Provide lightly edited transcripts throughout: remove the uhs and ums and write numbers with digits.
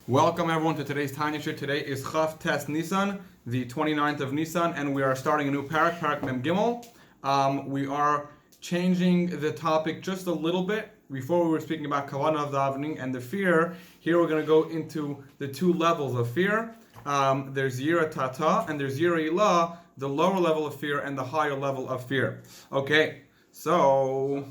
Welcome everyone to today's Tanya Shiur. Today is Chaf Tes ניסן, the 29th of Nisan, and we are starting a new parak Mem Gimel. We are changing the topic just a little bit. Before we were speaking about Kavanah of davening and the fear. Here we're going to go into the two levels of fear. There's Yira Tata and there's Yira Ilah, the lower level of fear and the higher level of fear. Okay, so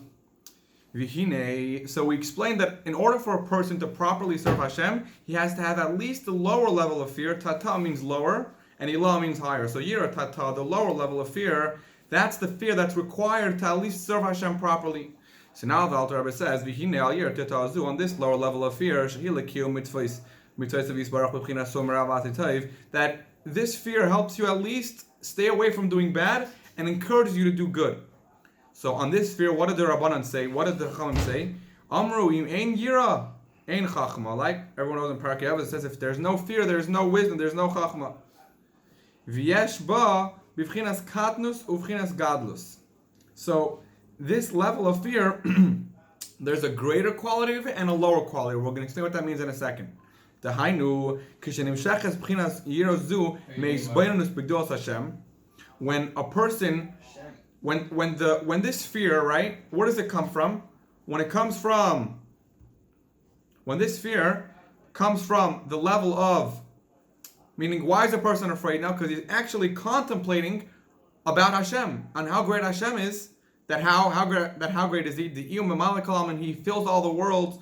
we explained that in order for a person to properly serve Hashem, he has to have at least the lower level of fear. Tata means lower, and Ilah means higher. So Yira Tata, the lower level of fear, that's the fear that's required to at least serve Hashem properly. So now the Alter Rebbe says, on this lower level of fear, that this fear helps you at least stay away from doing bad and encourages you to do good. So on this fear, what did the Rabbanan say? What did the Chachamim say? Amru im ein yira, ein chachma. Like everyone knows in Parak Avos, it says if there's no fear, there's no wisdom, there's no chachma. V'yesh ba b'vchinas katnus u'vchinas gadlus. So this level of fear, there's a greater quality of it and a lower quality. We're going to explain what that means in a second. Dahainu kishenimsheches b'chinas yira zu meizbainus b'gdos Hashem. When a person when this fear, right, where does it come from? When this fear comes from the level of, meaning why is a person afraid now? Because he's actually contemplating about Hashem and how great Hashem is. How great is He? The Iyum Malakalam, and He fills all the worlds.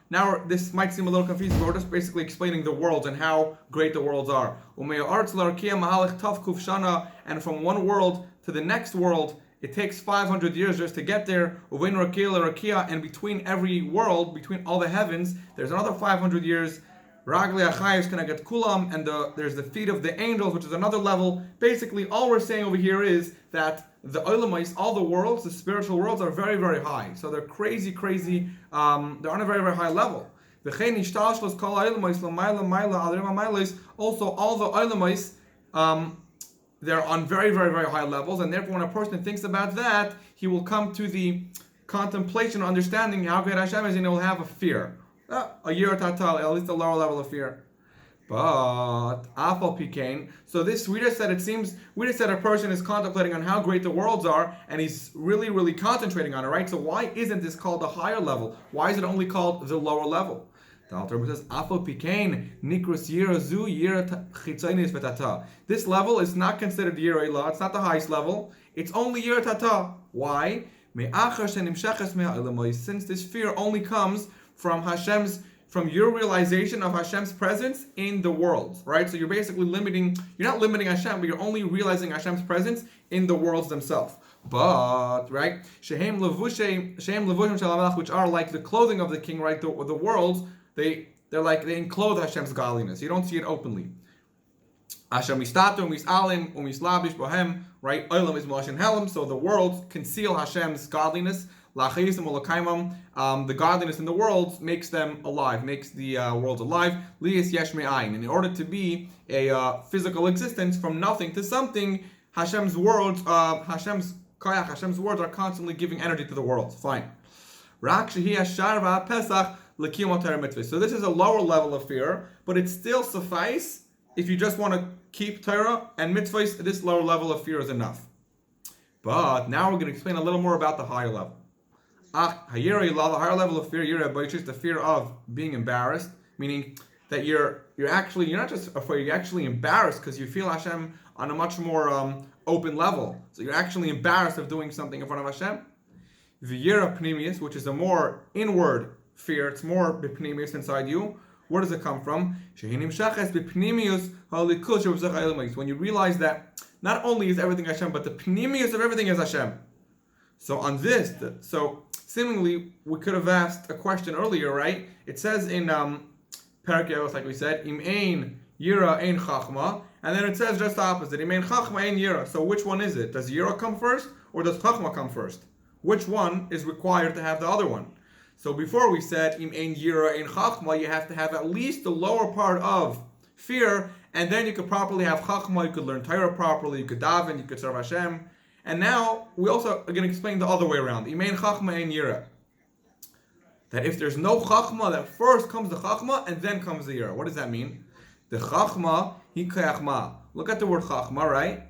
Now this might seem a little confusing, but we're just basically explaining the worlds and how great the worlds are. And from one world to the next world, it takes 500 years just to get there. And between every world, between all the heavens, there's another 500 years. And there's the feet of the angels, which is another level. Basically, all we're saying over here is that the olamais, all the worlds, the spiritual worlds, are very, very high. So they're crazy. They're on a very, very high level. Also, all the olamais, they're on very, very, very high levels. And therefore, when a person thinks about that, he will come to the contemplation, understanding how great Hashem is, and he will have a fear. A Yira Tatal, at least a lower level of fear. But Afal Pikain. So this we just said a person is contemplating on how great the worlds are, and he's really, really concentrating on it, right? So why isn't this called the higher level? Why is it only called the lower level? The Alter Rebbe says, Afal Pikain, Nikros Yira Zu Yira Chitzainis Vetata. This level is not considered Yira Ilah, it's not the highest level, it's only Yira Tata. Why? Since this fear only comes from your realization of Hashem's presence in the world, right? So you're basically you're not limiting Hashem, but you're only realizing Hashem's presence in the worlds themselves. But, right, Shehem Levushim, which are like the clothing of the king, right? The worlds, they enclose Hashem's godliness. You don't see it openly. Hashem mistatum, misalim, umislabish bohem, right? Olam is Moshe Helm, so the worlds conceal Hashem's godliness. The godliness in the world makes them alive, makes the world alive. And in order to be a physical existence from nothing to something, Hashem's words are constantly giving energy to the world. Fine. So this is a lower level of fear, but it still suffice if you just want to keep Torah and mitzvahs. This lower level of fear is enough. But now we're going to explain a little more about the higher level. The higher level of fear, is the fear of being embarrassed, meaning that you're not just afraid, you're actually embarrassed because you feel Hashem on a much more open level. So you're actually embarrassed of doing something in front of Hashem. The Yira Pnimius, which is a more inward fear, it's more Bipnimius inside you. Where does it come from? When you realize that not only is everything Hashem, but the Pnimius of everything is Hashem. So on this, seemingly we could have asked a question earlier, right? It says in Parak Avos, like we said, Im ein yira ein chachma, and then it says just the opposite, Im ein chachma ein yira. So which one is it? Does yira come first, or does chachma come first? Which one is required to have the other one? So before we said Im ein yira ein chachma, you have to have at least the lower part of fear, and then you could properly have chachma. You could learn Torah properly, you could daven, you could serve Hashem. And now we also are going to explain the other way around. Imein chachma ein yira. That if there's no chachma, that first comes the chachma and then comes the yira. What does that mean? The chachma, hi kayachma. Look at the word chachma, right?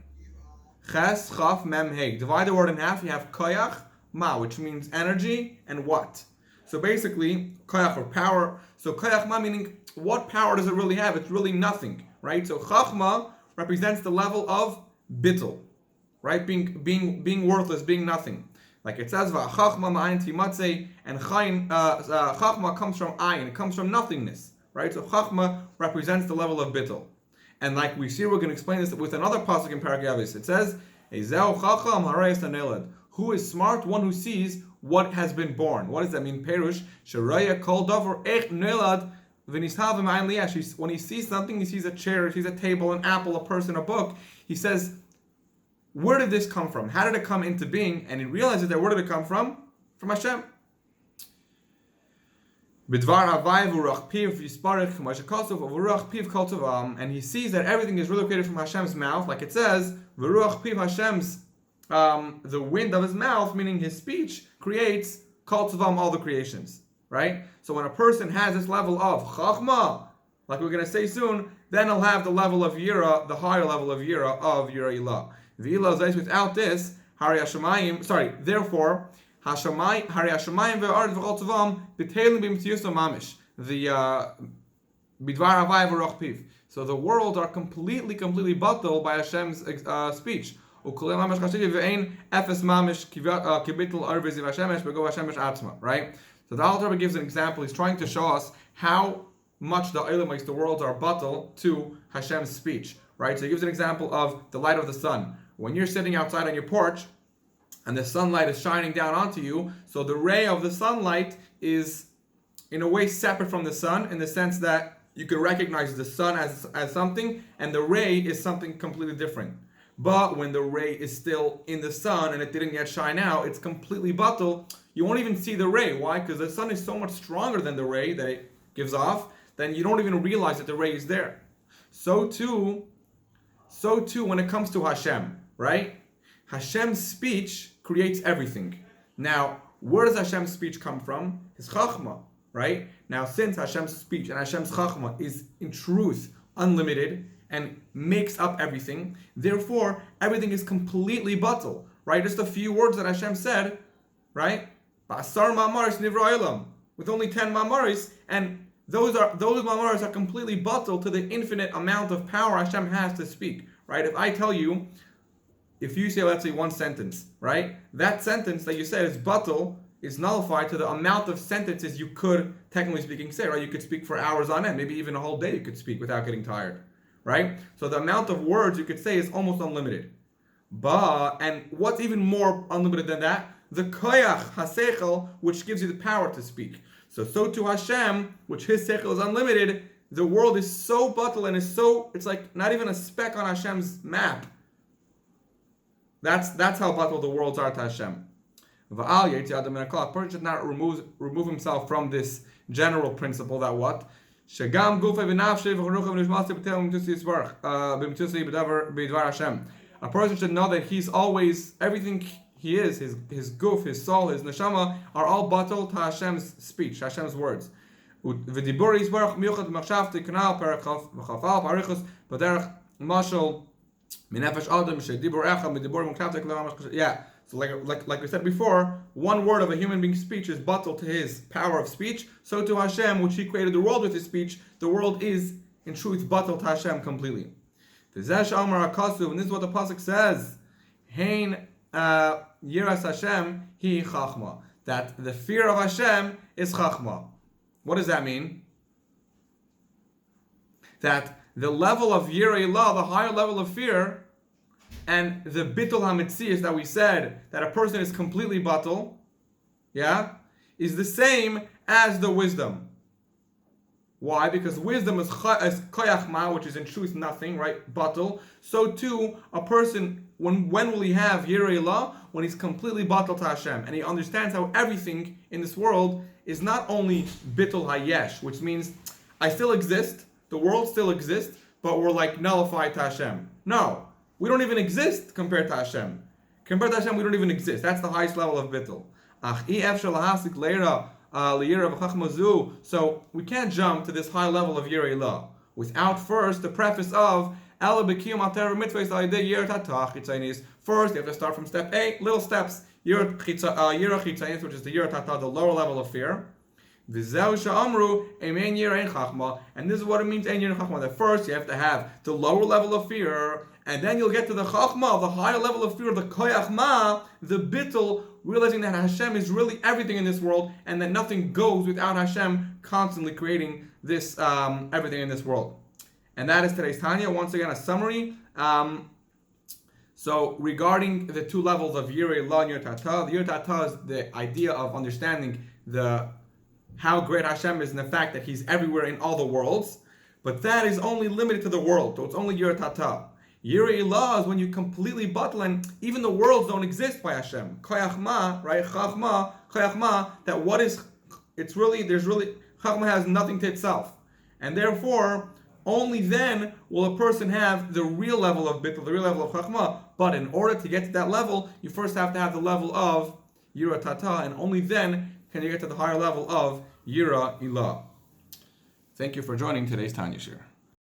Ches, chaf, mem, hey. Divide the word in half, you have koyach, ma, which means energy and what. So basically, koyach or power. So koyach ma meaning, what power does it really have? It's really nothing, right? So chachma represents the level of bittul, right? Being worthless, being nothing. Like it says, chachma ma'ayin timatzei, and chachma comes from ayin, it comes from nothingness, right? So chachma represents the level of bittul. And like we see, we're going to explain this with another pasuk in Parak Yavis. It says, Ezeu chacham harayis hanelad. Who is smart? One who sees what has been born. What does that mean? Perush, sharaya kol davar ech nelad v'nishav ma'ayin liyash. When he sees something, he sees a chair, he sees a table, an apple, a person, a book, he says, where did this come from? How did it come into being? And he realizes that where did it come from? From Hashem. And he sees that everything is really created from Hashem's mouth, like it says, Hashem's the wind of his mouth, meaning his speech, creates all the creations. Right? So when a person has this level of chachma, like we're going to say soon, then he'll have the level of yira, the higher level of yira of yira ilah. Without this, therefore, the so the world are completely bottled by Hashem's speech. Right? So the Alter Rebbe gives an example. He's trying to show us how much the worlds are bottled to Hashem's speech. Right? So he gives an example of the light of the sun. When you're sitting outside on your porch and the sunlight is shining down onto you, so the ray of the sunlight is in a way separate from the sun in the sense that you can recognize the sun as something and the ray is something completely different. But when the ray is still in the sun and it didn't yet shine out, it's completely bottled. You won't even see the ray. Why? Because the sun is so much stronger than the ray that it gives off, then you don't even realize that the ray is there. So too when it comes to Hashem, right? Hashem's speech creates everything. Now, where does Hashem's speech come from? His chachma, right? Now, since Hashem's speech and Hashem's chachma is in truth unlimited and makes up everything, therefore, everything is completely batal, right? Just a few words that Hashem said, right? Ba'asar ma'amaris nivra olam, with only 10 ma'amaris, and those ma'amaris are completely batal to the infinite amount of power Hashem has to speak, right? If I tell you, if you say, let's say, one sentence, right? That sentence that you said is batal, is nullified to the amount of sentences you could, technically speaking, say, right? You could speak for hours on end, maybe even a whole day you could speak without getting tired, right? So the amount of words you could say is almost unlimited. And what's even more unlimited than that? The koyach hasechel, which gives you the power to speak. So to Hashem, which his sechel is unlimited, the world is so batal and it's like not even a speck on Hashem's map. That's how batal the worlds are to Hashem. A person should not remove himself from this general principle that what? A person should know that he's always, everything he is, his guf, his soul, his neshama, are all batal to Hashem's speech, Hashem's words. Yeah, so like we said before, one word of a human being's speech is batal to his power of speech. So to Hashem, which he created the world with his speech, the world is in truth batal to Hashem completely. And this is what the pasuk says: Hein yiras Hashem hi chachma. That the fear of Hashem is chachma. What does that mean? That the level of yirah ilah, the higher level of fear, and the bitul hamitzias that we said, that a person is completely batal, yeah, is the same as the wisdom. Why? Because wisdom is koyach ma, which is in truth nothing, right? Batal. So too, a person, when will he have yirah ilah? When he's completely batal to Hashem, and he understands how everything in this world is not only bitul hayesh, which means I still exist, the world still exists, but we're like nullified to Hashem. No, we don't even exist compared to Hashem. Compared to Hashem, we don't even exist. That's the highest level of bittul. liyira v'chachma zu. So we can't jump to this high level of Yirei Ilah without first the preface of Ela b'kiyum al Torah mitzvahs al yedei yirat hatah chitzanis. First, you have to start from step 8, little steps. Yira chitzanis, which is the yirat hatah, the lower level of fear. V'zeu sha'amru emein yira ein chachma, and this is what it means ein yira chachma. That first you have to have the lower level of fear, and then you'll get to the chachma, the higher level of fear, the koyach ma, the bittul, realizing that Hashem is really everything in this world, and that nothing goes without Hashem constantly creating this everything in this world. And that is today's Tanya. Once again, a summary. So regarding the two levels of Yirei Ilah and Yirat Hatah, the Yirat Hatah is the idea of understanding how great Hashem is and the fact that He's everywhere in all the worlds. But that is only limited to the world, so it's only Yirat Hatah. Yirei Ilah is when you completely bottle, and even the worlds don't exist by Hashem. Koyach ma, right? Chachma, koyach ma. That what is? Chachma has nothing to itself, and therefore only then will a person have the real level of bittul, the real level of chachma. But in order to get to that level, you first have to have the level of Yirat Hatah, and only then can you get to the higher level of Yira Ilah. Thank you for joining today's Tanya Shiur.